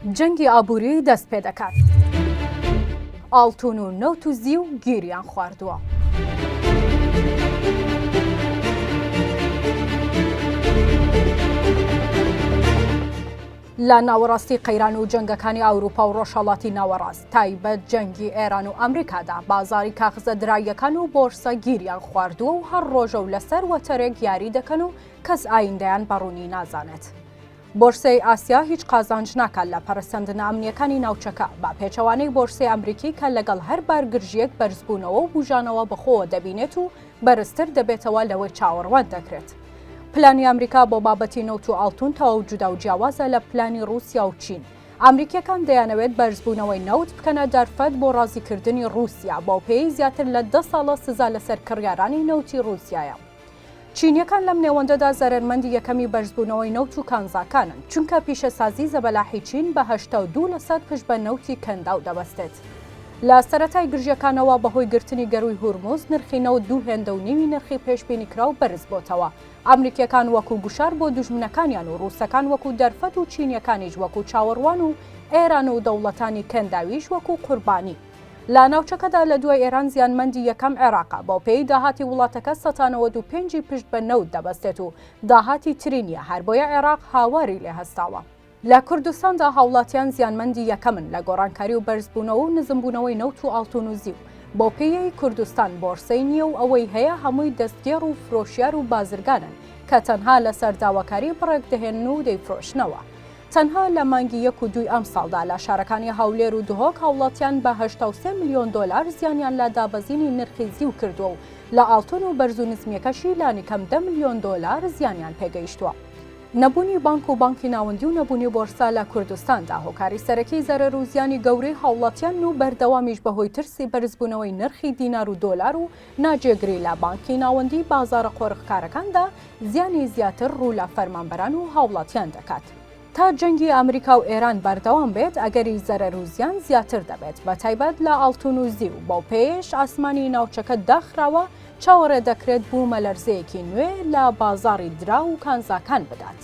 جەنگی ئابووری دەست پێ دەکات. ئاڵتون و نەوت و زیوو گیریان خواردوە. لە ناوەڕاستی قەیران و جەنگەکانی ئەوروپا و ڕۆژهەڵاتی ناوەڕاست تایبەت جەنگی ئێران و ئەمریکادا بازاری کاغزە دراییەکان و بۆرسە گیریان خواردووە و هەر ڕۆژە و لەسەر وەتەرێک یاری دەکەن و کەس ئایندەیان بەڕوونی نازانێت. بۆرسەی ئاسیا هیچ قازانج ناکات لە پەرسەندنە ئەمنیەکانی ناوچەکە با پێچەوانەی بۆرسەی ئەمریکی کە لەگەڵ هەر بارگرژیەک بەرزبوونەوە و بوژانەوە بەخۆوە دەبینێت و بەرزتر دەبێتەوە لەوەی چاوەڕوان دەکرێت. پلانی ئەمریکا بۆ بابەتی نەوت و ئاڵتون تەواو جودا و جیاوازە لە پلانی رووسیا و چین. ئەمریکیەکان دەیانەوێت بەرزبوونەوەی نەوت بکەنە دەرفەت بۆ ڕازیکردنی رووسیا بۆ پێی زیاتر لە 10 ساڵە سزا لەسەر کڕیارانی نەوتی رووسیایە. چینیەکان لەم نێوەندەدا زەرمەندی یەکەمی بەرزبوونەوەی نەوت و کانزاکانن چونکە پیشەسازی زەبەلاحی چین بە 82% پشت بە نەوتی کەنداو دەبەستێت. لە سەرەتای گرژیەکانەوە بەهۆی گرتنی گەروی هورموز نرخی نەوت 2.5 نرخی پێشبینیکراو بەرز بۆتەوە. ئەمریکیەکان وەکو گوشار بۆ دوژمنەکانیان و ڕووسەکان وەکو دەرفەت و چینیەکانیش وەکو چاوەڕوان و ئێران و دەوڵەتانی کەنداویش وەکو قوربانی. لە ناوچەکەدا لە دوای ئێران زیانمەندی یەکەم عێراقا بۆ پێی داهاتی وڵاتەکە 95 پشت بە نەوت دەبەستێت و داهاتی تری نییە هەر بۆیە عێراق هاواری لێ هەستاوە. لە کوردستاندا هاوڵاتیان زیانمەندی یەکەمن لە گۆڕانکاری و بەرزبوونەوە و نزمبوونەوەی نەوت و ئاڵتون و زیوو. بۆ پێی کوردستان بۆرسەی نییە و ئەوەی هەیە هەمووی دەستگێڕ و فرۆشیار و بازرگانن کە تەنها لەسەر داواکاری بڕێک دەهێن و دەیفرۆشنەوە. تەنها لە مانگی 1 و 2 ئەم ساڵدا لە شارەکانی هەولێر و دهۆک هاوڵاتیان بە 83 میلیۆن دۆلار زیانیان لە دابەزینی نرخی زیو کردووە و لە ئاڵتون و بەرز و نزمیەکەشی لانیکەم 10 میلیۆن دۆلار زیانیان پێگەیشتووە. نەبوونی بانک و بانکی ناوەندی و نەبوونی بۆرسا لە کوردستاندا هۆکاری سەرەکی زەرەر و زیانی گەورەی هاوڵاتیان و بەردەوامیش بەهۆی ترسی بەرزبوونەوەی نرخی دینار و دۆلار و ناجێگری لە بانکی ناوەندی بازارە قۆرغکارەکاندا زیانی زیاتر ڕوو لە فەرمانبەران و هاوڵاتیان دەکات. تا جەنگی ئەمریکا و ئێران بەردەوام بێت ئەگەری زەرەر و زیان زیاتر دەبێت بە تایبەت لە ئاڵتون و زیوو بۆ پێش ئاسمانی ناوچەکە داخراوە چاوەڕێ دەکرێت بوو مەلەرزەیەکی نوێ لە بازاری درا و کانزاکان بدات.